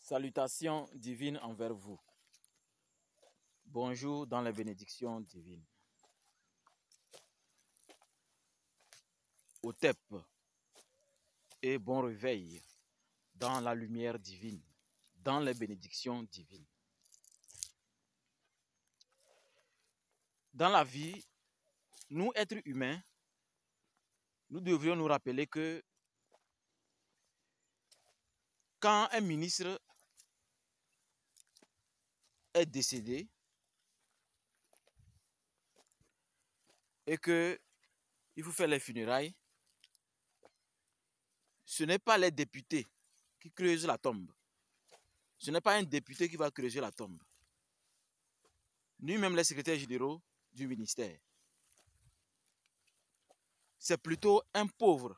Salutations divines envers vous. Bonjour dans les bénédictions divines. Otep et bon réveil dans la lumière divine, dans les bénédictions divines. Dans la vie, nous, êtres humains, nous devrions nous rappeler que quand un ministre est décédé et qu'il faut faire les funérailles, ce n'est pas les députés qui creusent la tombe. Ce n'est pas un député qui va creuser la tombe. Ni même les secrétaires généraux du ministère. C'est plutôt un pauvre.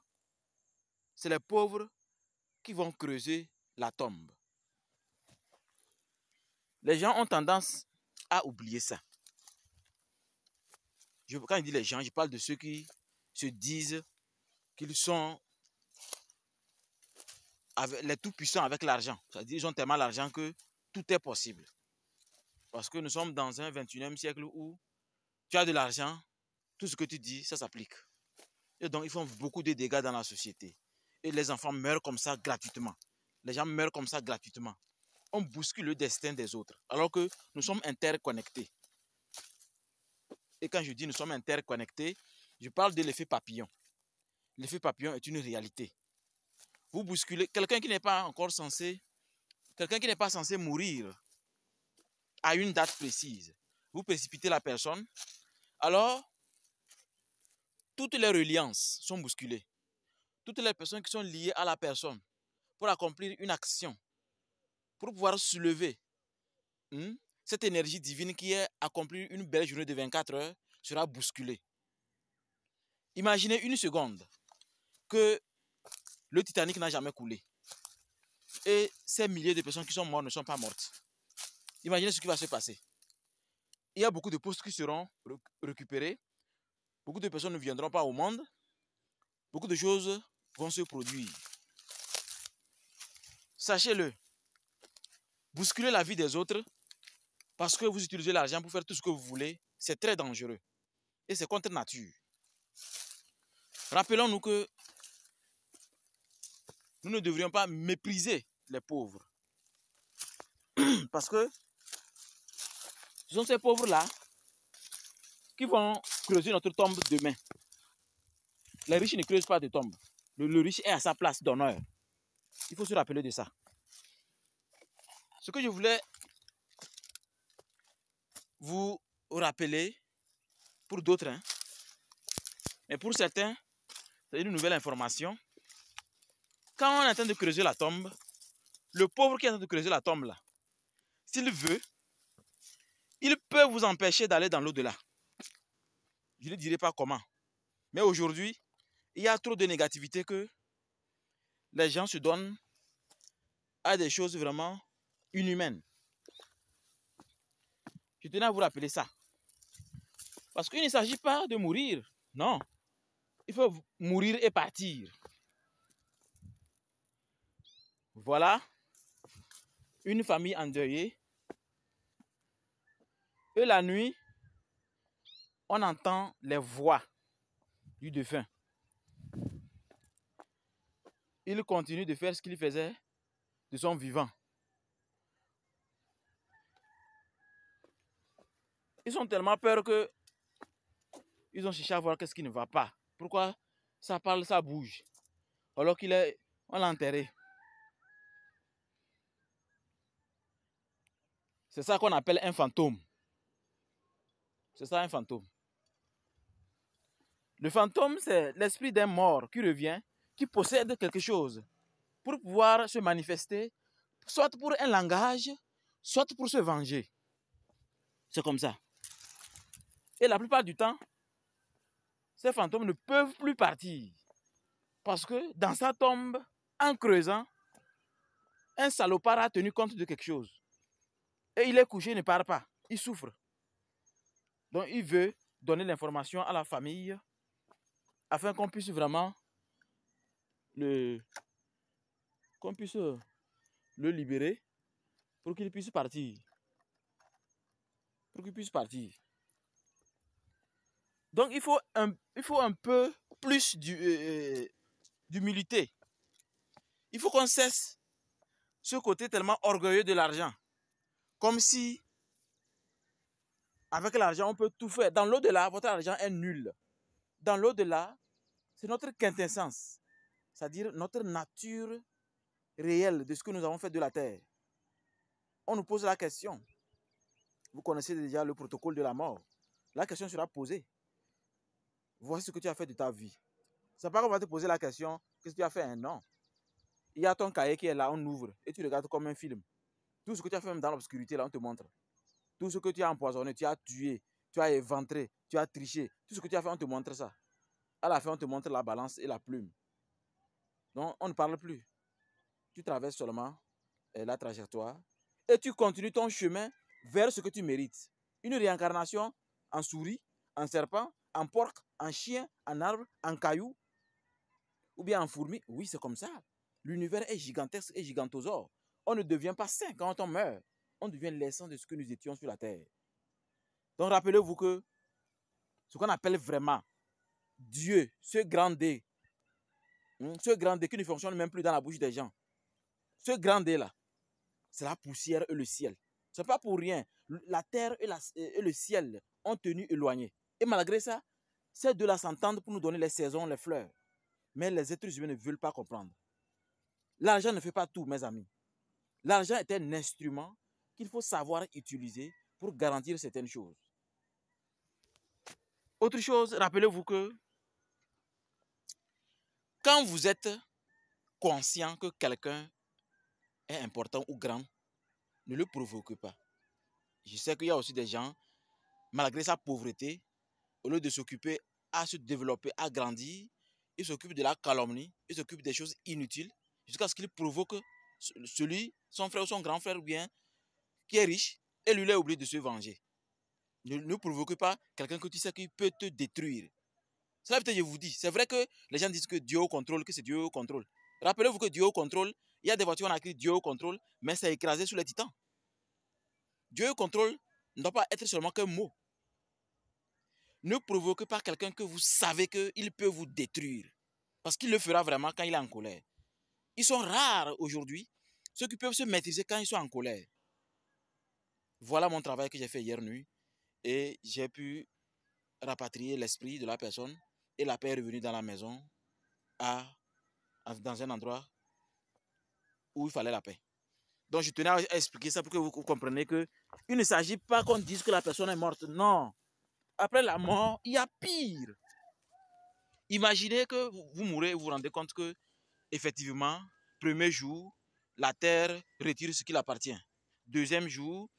C'est les pauvres qui vont creuser la tombe. Les gens ont tendance à oublier ça. Quand je dis les gens, je parle de ceux qui se disent qu'ils sont les tout-puissants avec l'argent. C'est-à-dire qu'ils ont tellement l'argent que tout est possible. Parce que nous sommes dans un 21e siècle où tu as de l'argent, tout ce que tu dis, ça s'applique. Et donc, ils font beaucoup de dégâts dans la société. Et les enfants meurent comme ça gratuitement. Les gens meurent comme ça gratuitement. On bouscule le destin des autres. Alors que nous sommes interconnectés. Et quand je dis nous sommes interconnectés, je parle de l'effet papillon. L'effet papillon est une réalité. Vous bousculez quelqu'un qui n'est pas encore censé, quelqu'un qui n'est pas censé mourir à une date précise. Vous précipitez la personne, alors toutes les reliances sont bousculées. Toutes les personnes qui sont liées à la personne pour accomplir une action, pour pouvoir soulever cette énergie divine qui est accomplir une belle journée de 24 heures sera bousculée. Imaginez une seconde que le Titanic n'a jamais coulé et ces milliers de personnes qui sont mortes ne sont pas mortes. Imaginez ce qui va se passer. Il y a beaucoup de postes qui seront récupérés. Beaucoup de personnes ne viendront pas au monde. Beaucoup de choses vont se produire. Sachez-le, bousculer la vie des autres parce que vous utilisez l'argent pour faire tout ce que vous voulez, c'est très dangereux. Et c'est contre nature. Rappelons-nous que nous ne devrions pas mépriser les pauvres. Parce que ce sont ces pauvres-là qui vont creuser notre tombe demain. Les riches ne creusent pas de tombe. Le riche est à sa place d'honneur. Il faut se rappeler de ça. Ce que je voulais vous rappeler, pour d'autres, mais pour certains, c'est une nouvelle information. Quand on est en train de creuser la tombe, le pauvre qui est en train de creuser la tombe là, s'il veut, il peut vous empêcher d'aller dans l'au-delà. Je ne dirai pas comment. Mais aujourd'hui, il y a trop de négativité que les gens se donnent à des choses vraiment inhumaines. Je tenais à vous rappeler ça. Parce qu'il ne s'agit pas de mourir. Non. Il faut mourir et partir. Voilà une famille endeuillée. Et la nuit, on entend les voix du défunt. Il continue de faire ce qu'il faisait de son vivant. Ils ont tellement peur que ils ont cherché à voir qu'est-ce qui ne va pas. Pourquoi ça parle, ça bouge, alors on l'a enterré. C'est ça qu'on appelle un fantôme. C'est ça un fantôme. Le fantôme, c'est l'esprit d'un mort qui revient, qui possède quelque chose pour pouvoir se manifester, soit pour un langage, soit pour se venger. C'est comme ça. Et la plupart du temps, ces fantômes ne peuvent plus partir. Parce que dans sa tombe, en creusant, un salopard a tenu compte de quelque chose. Et il est couché, il ne part pas. Il souffre. Donc il veut donner l'information à la famille afin qu'on puisse vraiment le libérer pour qu'il puisse partir. Pour qu'il puisse partir. Donc, il faut un peu plus d'humilité. Il faut qu'on cesse ce côté tellement orgueilleux de l'argent. Comme si, avec l'argent, on peut tout faire. Dans l'au-delà, votre argent est nul. Dans l'au-delà, c'est notre quintessence. C'est-à-dire notre nature réelle de ce que nous avons fait de la terre. On nous pose la question. Vous connaissez déjà le protocole de la mort. La question sera posée. Voici ce que tu as fait de ta vie. C'est pas qu'on va te poser la question, qu'est-ce que tu as fait? Non. Il y a ton cahier qui est là, on ouvre et tu regardes comme un film. Tout ce que tu as fait même dans l'obscurité, là, on te montre. Tout ce que tu as empoisonné, tu as tué, tu as éventré, tu as triché. Tout ce que tu as fait, on te montre ça. À la fin, on te montre la balance et la plume. Donc, on ne parle plus. Tu traverses seulement la trajectoire et tu continues ton chemin vers ce que tu mérites. Une réincarnation en souris, en serpent, en porc, en chien, en arbre, en caillou ou bien en fourmi. Oui, c'est comme ça. L'univers est gigantesque et gigantosaure. On ne devient pas saint quand on meurt. On devient l'essence de ce que nous étions sur la terre. Donc rappelez-vous que ce qu'on appelle vraiment Dieu, ce grand D qui ne fonctionne même plus dans la bouche des gens, ce grand D là, c'est la poussière et le ciel. Ce n'est pas pour rien. La terre et le ciel ont tenu éloignés. Et malgré ça, ces deux-là s'entendent pour nous donner les saisons, les fleurs. Mais les êtres humains ne veulent pas comprendre. L'argent ne fait pas tout, mes amis. L'argent est un instrument qu'il faut savoir utiliser pour garantir certaines choses. Autre chose, rappelez-vous que quand vous êtes conscient que quelqu'un est important ou grand, ne le provoquez pas. Je sais qu'il y a aussi des gens, malgré sa pauvreté, au lieu de s'occuper à se développer, à grandir, ils s'occupent de la calomnie, ils s'occupent des choses inutiles, jusqu'à ce qu'il provoque son frère ou son grand frère bien, qui est riche, et lui, il a oublié de se venger. Ne provoquez pas quelqu'un que tu sais qu'il peut te détruire. Ça, peut-être, je vous dis, c'est vrai que les gens disent que Dieu au contrôle, que c'est Dieu au contrôle. Rappelez-vous que Dieu au contrôle, il y a des voitures, on a écrit Dieu au contrôle, mais c'est écrasé sous les titans. Dieu au contrôle ne doit pas être seulement qu'un mot. Ne provoquez pas quelqu'un que vous savez qu'il peut vous détruire. Parce qu'il le fera vraiment quand il est en colère. Ils sont rares aujourd'hui, ceux qui peuvent se maîtriser quand ils sont en colère. Voilà mon travail que j'ai fait hier nuit. Et j'ai pu rapatrier l'esprit de la personne. Et la paix est revenue dans la maison, dans un endroit où il fallait la paix. Donc je tenais à expliquer ça pour que vous compreniez qu'il ne s'agit pas qu'on dise que la personne est morte. Non. Après la mort, il y a pire. Imaginez que vous mourrez et vous vous rendez compte que, effectivement, premier jour, la terre retire ce qui appartient. Deuxième jour,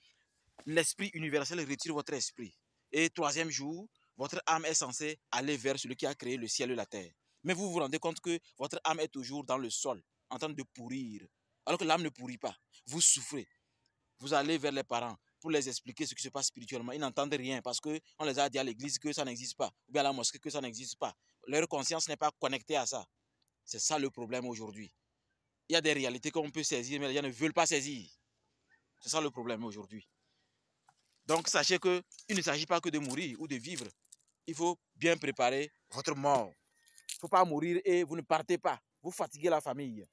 l'esprit universel retire votre esprit. Et troisième jour, votre âme est censée aller vers celui qui a créé le ciel et la terre. Mais vous vous rendez compte que votre âme est toujours dans le sol, en train de pourrir. Alors que l'âme ne pourrit pas. Vous souffrez. Vous allez vers les parents pour les expliquer ce qui se passe spirituellement. Ils n'entendent rien parce qu'on les a dit à l'église que ça n'existe pas. Ou bien à la mosquée que ça n'existe pas. Leur conscience n'est pas connectée à ça. C'est ça le problème aujourd'hui. Il y a des réalités qu'on peut saisir, mais les gens ne veulent pas saisir. C'est ça le problème aujourd'hui. Donc sachez qu'il ne s'agit pas que de mourir ou de vivre. Il faut bien préparer votre mort. Il ne faut pas mourir et vous ne partez pas. Vous fatiguez la famille.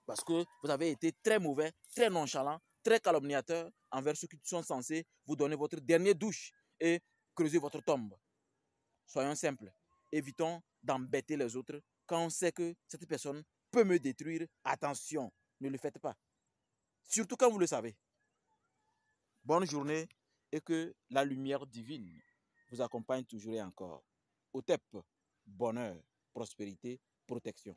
Parce que vous avez été très mauvais, très nonchalant, très calomniateur envers ceux qui sont censés vous donner votre dernière douche et creuser votre tombe. Soyons simples. Évitons d'embêter les autres quand on sait que cette personne peut me détruire. Attention, ne le faites pas. Surtout quand vous le savez. Bonne journée et que la lumière divine vous accompagne toujours et encore. Au TEP, bonheur, prospérité, protection.